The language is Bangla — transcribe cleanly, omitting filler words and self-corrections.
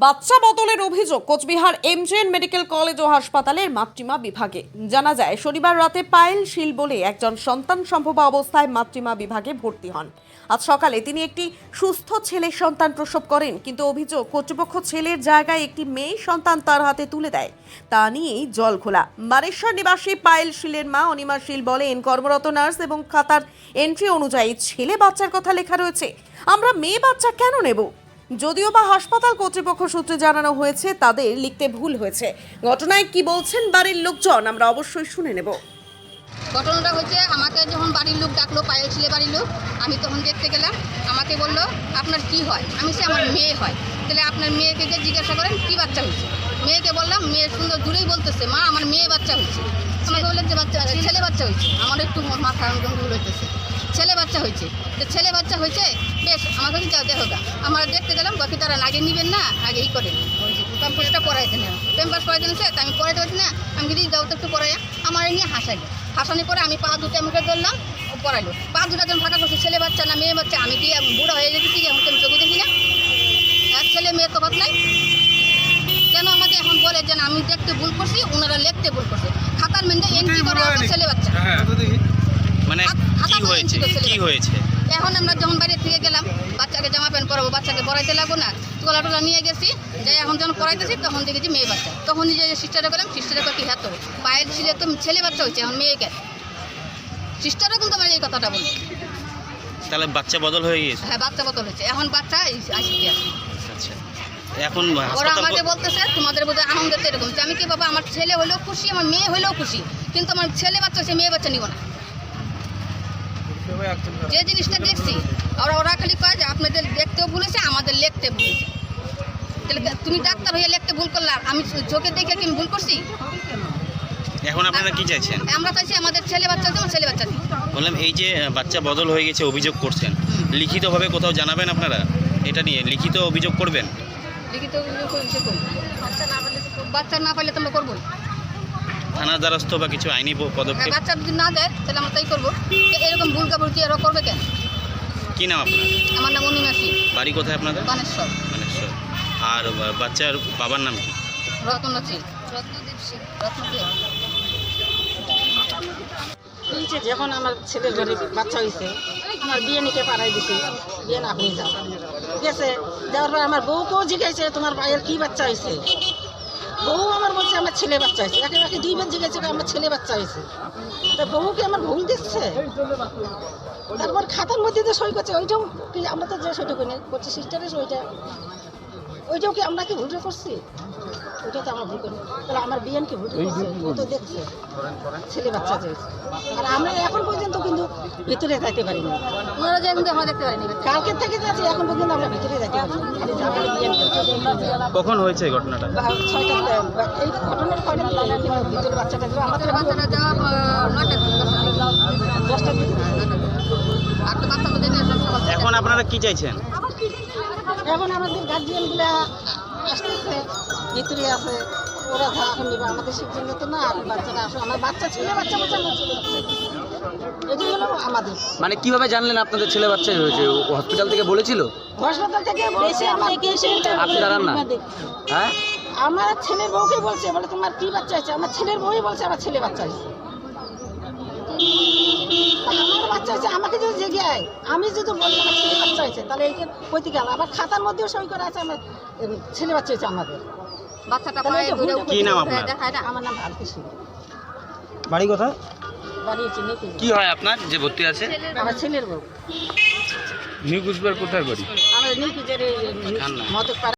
বাচ্চা বদলের অভিযোগ কোচবিহার এমজেএন মেডিকেল কলেজ ও হাসপাতালের মাতৃমা বিভাগে। জানা যায় শনিবার রাতে পায়েল শীল বলে একজন সন্তান সম্ভবা অবস্থায় মাতৃমা বিভাগে ভর্তি হন। আজ সকালে তিনি একটি সুস্থ ছেলের সন্তান প্রসব করেন, কিন্তু অভিযোগ কর্তৃপক্ষ ছেলের জায়গায় একটি মেয়ে সন্তান তার হাতে তুলে দেয়। তা নিয়েই জল খোলা। বানেশ্বর নিবাসী পায়েল শীলের মা অনিমা শীল বলেন, কর্মরত নার্স এবং খাতার এন্ট্রি অনুযায়ী ছেলে বাচ্চার কথা লেখা রয়েছে, আমরা মেয়ে বাচ্চা কেন নেব? যদিও বা হাসপাতাল কর্তৃপক্ষ সূত্রে জানানো হয়েছে তাদের লিখতে ভুল হয়েছে। ঘটনায় কি বলছেন বাড়ির লোকজন আমরা অবশ্যই শুনে নেব। ঘটনাটা হচ্ছে, আমাকে যখন বাড়ির লোক ডাকলো, পায়েল ছেলে বাড়ির লোক, আমি তখন দেখতে গেলাম। আমাকে বললো আপনার কি হয়? আমি সে আমার মেয়ে হয়। তাহলে আপনার মেয়েকে গিয়ে জিজ্ঞাসা করেন কি বাচ্চা হয়েছে। মেয়েকে বললাম, মেয়ে সুন্দর দূরেই বলতেছে মা আমার মেয়ে বাচ্চা হয়েছে। আমাকে বললেন যে বাচ্চা ছেলে বাচ্চা হয়েছে। আমার একটু মাথা ভুল হইতেছে, ছেলে বাচ্চা হয়েছে। যে ছেলে বাচ্চা হয়েছে বেশ, আমাকে যাও দেখো গা। আমরা দেখতে গেলাম, বাকি তারা আগে নিবেন না, আগে ই করেন প্যাম্পাসটা পড়াইতে না, প্যাম্পাস পড়াইতে নিচ্ছে। আমি পড়াইতে পারছি না, আমি যদি যাও তো একটু পড়াইয়া আমার নিয়ে হাসানি পরে আমি পা দুটো মুখে ধরলাম, পড়াইলো। পা দুটা যখন ফাঁকা করছি, ছেলে বাচ্চা না মেয়ে বাচ্চা, আমি কি বুড়া হয়ে যেতেছি? এখন তো আমি চোখে দেখি না, ছেলে মেয়ে তো কথা নাই। কেন আমাকে এখন বলে যে আমি দেখতে ভুল করছি, ওনারা লিখতে ভুল করছে। খাতার মেন্দে এন্ট্রি করা আছে ছেলে বাচ্চা। মানে কি হয়েছে? এখন আমরা যখন বাইরে থেকে গেলাম, বাচ্চাকে জামা প্যান্ট পরাবো, বাচ্চাকে পড়াইতে লাগবো না, তোলা টোলা নিয়ে গেছি। যে এখন যখন পড়াইতেছি তখন দেখেছি মেয়ে বাচ্চা। তখন যে সিস্টারে গেলাম, সিস্টারে কি হ্যাঁ তো পায়ের ছিলে তো ছেলে বাচ্চা হয়েছে, এখন মেয়েকে। সিস্টারও কিন্তু আমার এই কথাটা বলি। তাহলে বাচ্চা বদল হয়ে গিয়েছে? হ্যাঁ, বাচ্চা বদল হয়েছে, এখন বাচ্চা আসছে। আচ্ছা, এখন ওরা আমাকে বলতেছে তোমাদের বোধ হয় আনন্দ এরকম। আমি কি বাবা, আমার ছেলে হলেও খুশি, আমার মেয়ে হলেও খুশি, কিন্তু আমার ছেলে বাচ্চা হচ্ছে, মেয়ে বাচ্চা নিব না। যে জিনিসটা দেখছি ওরা খালি কয় যে আপনাদের দেখতেও ভুলেছে, আমাদের লিখতে ভুলেছে। তাহলে তুমি ডাক্তার হয়ে লিখতে ভুল করলে আমি চোখে দেখে কি ভুল করছি? এখন আপনারা কি চাইছেন? আমরা চাইছি আমাদের ছেলে বাচ্চা হচ্ছে, আমার ছেলে বাচ্চা নেই। বললাম এই যে বাচ্চা বদল হয়ে গেছে অভিযোগ করছেন, লিখিতভাবে কোথাও জানাবেন আপনারা? এটা নিয়ে লিখিত অভিযোগ করবেন? লিখিত বাচ্চা না পাইলে তোমরা করবো থানার দ্বারস্থ বা কিছু আইনি পদক্ষেপ? বাচ্চা যদি না দেয় তাহলে আমরা তাই করবো। এরকম ভুল কাপড় কি এরা করবে কেন? কি নাম আপনার? আমার নাম অনিমা শীল। বাড়ি কোথায় আপনাদের? বানেশ্বর। বানেশ্বর। আর বাচ্চার বাবার নাম কি? রত্না শীল। রত্নদীপ শীল। রত্নদীপ। যখন আমার ছেলের ঘরে বাচ্চা হয়েছে, আমার বিয়ে নিতে পাঠাই দিছে, বিয়ে না হয়ে যাও গেছে। যাওয়ার পর আমার বউকেও জিজ্ঞাসা তোমার ভাইয়ের কি বাচ্চা হয়েছে। বউ আমার বলছে আমার ছেলে বাচ্চা হয়েছে। একে দুইবার জিজ্ঞাসা আমার ছেলে বাচ্চা হয়েছে। তা বউকে আমার ভুল দিচ্ছে। তারপর খাতার মধ্যে যে সই করছে, ওইটাও কি আমরা তো যে সইটা করি করছি সিস্টারের ওইটাও কি আমরা কি ভুলটা করছি? ওইটা তো আমরা ভুল করি। তাহলে আমার বিয়ান কি ভুল করছে? ও তো দেখছে ছেলে বাচ্চা হয়েছে। আর আমরা এখন পর্যন্ত কিন্তু ভিতরে যাইতে পারিনি। ওনারা যে আমরা দেখতে পারিনি, কালকে থেকে যাচ্ছি, এখন পর্যন্ত আমরা ভিতরে যাইতে পারিনি। কখন হয়েছে এই ঘটনাটা? 6টা। এই ঘটনার পরে ভিতরে বাচ্চাটা আমাদের বাচ্চাটা যাওয়া 10টার দিকে। আর তো বাচ্চা তো দেখে এখন আপনারা কি চাইছেন? এখন আমাদের গার্জিয়ানগুলা আসতেছে, ভিতরে আছে, ওরা এখন নেবে আমাদের সিদ্ধান্ত তো না। বাচ্চারা আসো, আমার বাচ্চা ছেলে বাচ্চা বাচ্চা এটাই হলো আমাদের। মানে কিভাবে জানলেন আপনাদের ছেলে বাচ্চা হয়েছে? হসপিটাল থেকে বলেছিল? হাসপাতাল থেকে এসে আমাকে এসে আপনি জানান না? হ্যাঁ, আমার ছেলের বউকে বলছে, বলে তোমার কি বাচ্চা হয়েছে? আমার ছেলের বউই বলছে আমার ছেলে বাচ্চা হয়েছে। আমার বাচ্চা হয়েছে, আমাকে যদি জেগে আমি যদি বলি আমার ছেলে বাচ্চা হয়েছে, তাহলে এই কইতে গেল আবার খাতার মধ্যেও সই করা আছে আমার ছেলে বাচ্চা হয়েছে আমাদের। বাচ্চাটা কি নাম আপনার? আমার নাম ভারতী সিং। বাড়ি কোথায়? বাড়ি হচ্ছে কি হয় আপনার যে ভর্তি আছে? আমার ছেলের বউ। নিউ কুচবিহার কোথায় বাড়ি? আমাদের নিউ কুচবিহারে মদক